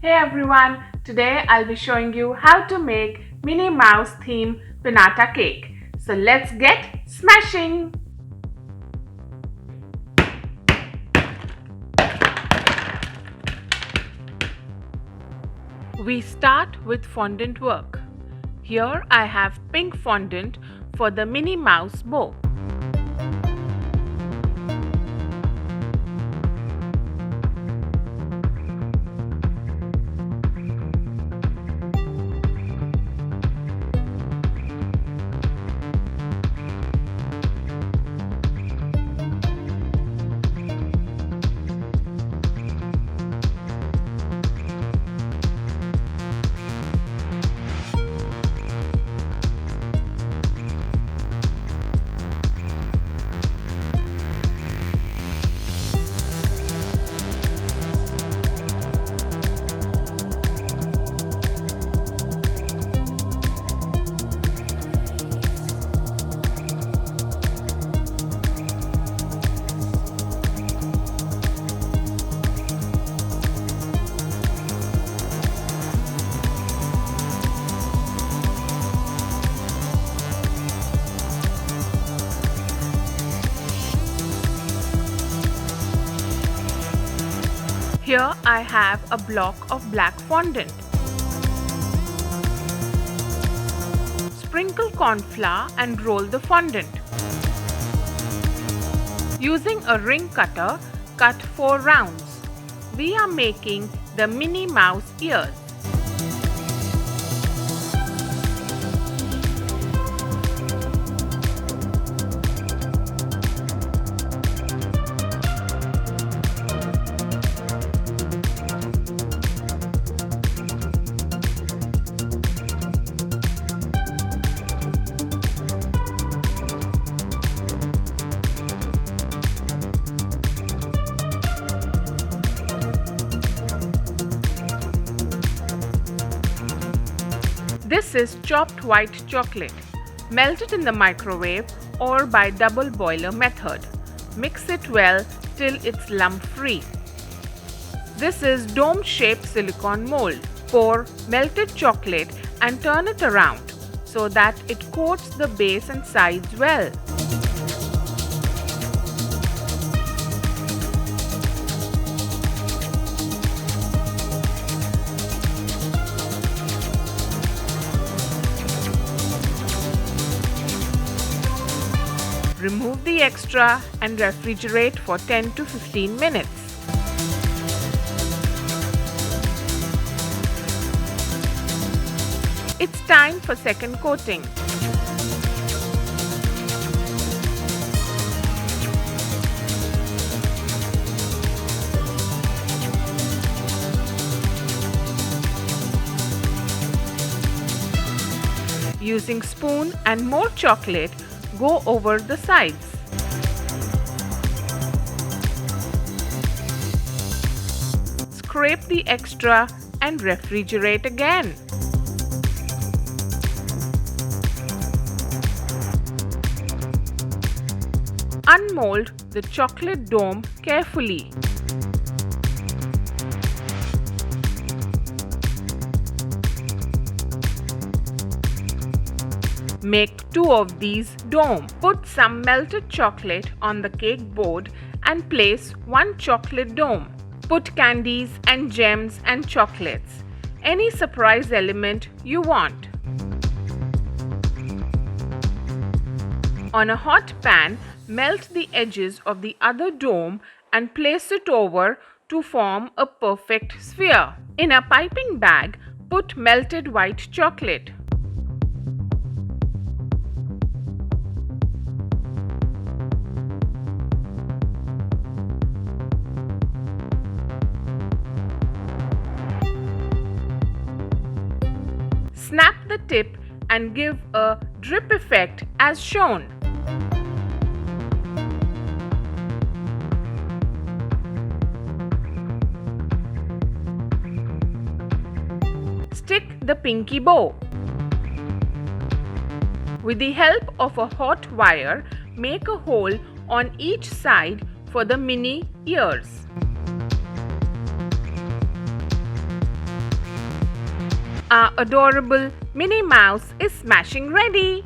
Hey everyone, today I'll be showing you how to make Minnie Mouse theme pinata cake. So let's get smashing! We start with fondant work. Here I have pink fondant for the Minnie Mouse bow. Here I have a block of black fondant. Sprinkle corn flour and roll the fondant. Using a ring cutter, cut 4 rounds. We are making the Minnie Mouse ears. This is chopped white chocolate. Melt it in the microwave or by double boiler method. Mix it well till it's lump free. This is dome-shaped silicone mold. Pour melted chocolate and turn it around so that it coats the base and sides well. Remove the extra and refrigerate for 10 to 15 minutes. It's time for second coating. Using spoon and more chocolate, go over the sides. Scrape the extra and refrigerate again. Unmold the chocolate dome carefully. Make 2 of these domes. Put some melted chocolate on the cake board and place 1 chocolate dome. Put candies and gems and chocolates. Any surprise element you want. On a hot pan, melt the edges of the other dome and place it over to form a perfect sphere. In a piping bag, put melted white chocolate. Snap the tip and give a drip effect as shown. Stick the pinky bow. With the help of a hot wire, make a hole on each side for the mini ears. Our adorable Minnie Mouse is smashing ready.